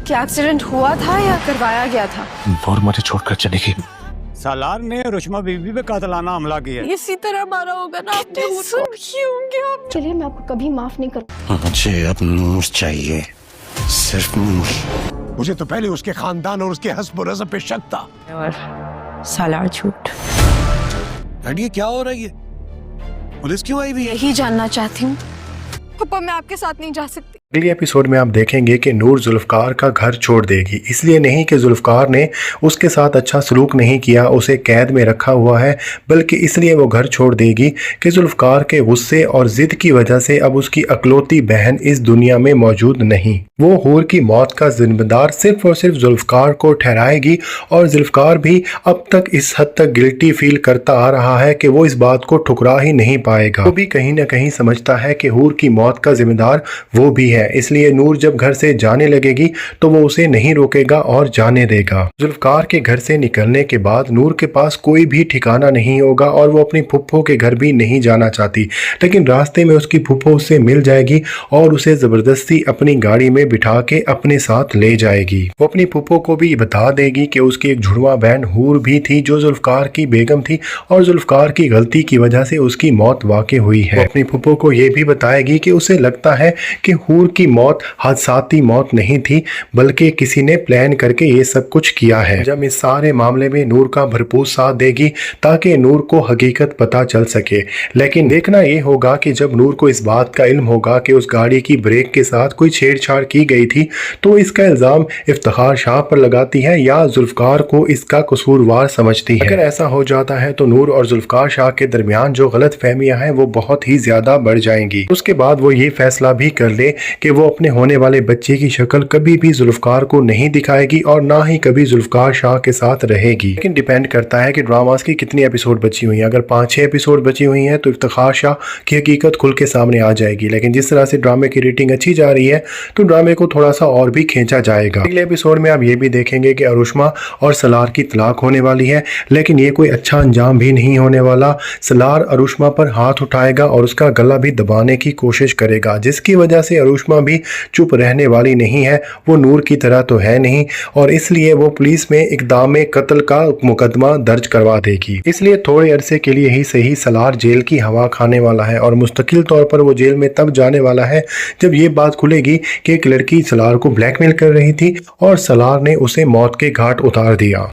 क्या एक्सीडेंट हुआ था या करवाया गया था? और मुझे छोड़कर चली गई। सालार ने रुश्मा बीबी पे कातिलाना हमला किया। इसी तरह मारा होगा ना आपने उसको। होंगे चलिए मैं आपको कभी माफ नहीं करूँ। मुझे अब नूर चाहिए, सिर्फ नूर। मुझे तो पहले उसके खानदान और उसके हस्ब और नसब पे शक था। और सालार झूठ। ये क्या हो रही है? पुलिस क्यों आई हुई है? यही जानना चाहती हूँ। पापा मैं आपके साथ नहीं जा सकती। अगले एपिसोड में आप देखेंगे कि नूर जुल्फकार का घर छोड़ देगी, इसलिए नहीं कि जुल्फकार ने उसके साथ अच्छा सलूक नहीं किया, उसे कैद में रखा हुआ है, बल्कि इसलिए वो घर छोड़ देगी कि जुल्फकार के गुस्से और ज़िद की वजह से अब उसकी अकलौती बहन इस दुनिया में मौजूद नहीं। वो हूर की मौत का जिम्मेदार सिर्फ और सिर्फ जुल्फकार को ठहराएगी और जुल्फकार भी अब तक इस हद तक गिल्टी फील करता आ रहा है कि वो इस बात को ठुकरा ही नहीं पाएगा। वो भी कहीं ना कहीं समझता है कि हूर की मौत का जिम्मेदार वो भी है, इसलिए नूर जब घर से जाने लगेगी तो वो उसे नहीं रोकेगा और जाने देगा। जुल्फकार के घर से निकलने के बाद नूर के पास कोई भी ठिकाना नहीं होगा और वो अपनी फुफ्फो के घर भी नहीं जाना चाहती, लेकिन रास्ते में उसकी फुफ्फो उससे मिल जाएगी और उसे जबरदस्ती अपनी गाड़ी में बिठा के अपने साथ ले जाएगी। वो अपनी फुफ्फो को भी बता देगी कि उसकी एक जुड़वा बहन हूर भी थी जो जुल्फकार की बेगम थी और जुल्फकार की गलती की वजह से उसकी मौत वाक़ई हुई है। वो अपनी फुफ्फो को ये भी बताएगी कि उसे लगता है कि हूर की मौत हादसाती मौत नहीं थी, बल्कि किसी ने प्लान करके ये सब कुछ किया है। जब इस सारे मामले में नूर का भरपूर साथ देगी ताकि नूर को हकीकत पता चल सके, लेकिन देखना ये होगा कि जब नूर को इस बात का इल्म होगा कि उस गाड़ी की ब्रेक के साथ कोई छेड़छाड़ की गई थी तो इसका इल्जाम इफ्तिखार शाह पर लगाती है या जुल्फकार को इसका कसूरवार समझती है। अगर ऐसा हो जाता है तो नूर और जुल्फकार शाह के दरमियान जो गलत फहमियां हैं वो बहुत ही ज्यादा बढ़ जाएंगी। उसके बाद वो ये फैसला भी कर ले कि वो अपने होने वाले बच्चे की शक्ल कभी भी जुल्फकार को नहीं दिखाएगी और ना ही कभी जुल्फकार शाह के साथ रहेगी। लेकिन डिपेंड करता है कि ड्रामास की कितनी एपिसोड बची हुई हैं। अगर 5-6 एपिसोड बची हुई हैं तो इफ्तिखार शाह की हकीकत खुल के सामने आ जाएगी, लेकिन जिस तरह से ड्रामे की रेटिंग अच्छी जा रही है तो ड्रामे को थोड़ा सा और भी खींचा जाएगा। अगले एपिसोड में आप ये भी देखेंगे कि अरुष्मा और सलार की तलाक होने वाली है, लेकिन ये कोई अच्छा अंजाम भी नहीं होने वाला। सलार अरुष्मा पर हाथ उठाएगा और उसका गला भी दबाने की कोशिश करेगा, जिसकी वजह से अरुष्मा भी चुप रहने वाली नहीं है। वो नूर की तरह तो है नहीं और इसलिए वो पुलिस में इक़दाम कत्ल का मुकदमा दर्ज करवा देगी। इसलिए थोड़े अरसे के लिए ही सही सलार जेल की हवा खाने वाला है और मुस्तकिल तौर पर वो जेल में तब जाने वाला है जब ये बात खुलेगी कि एक लड़की सलार को ब्लैकमेल कर रही थी और सलार ने उसे मौत के घाट उतार दिया।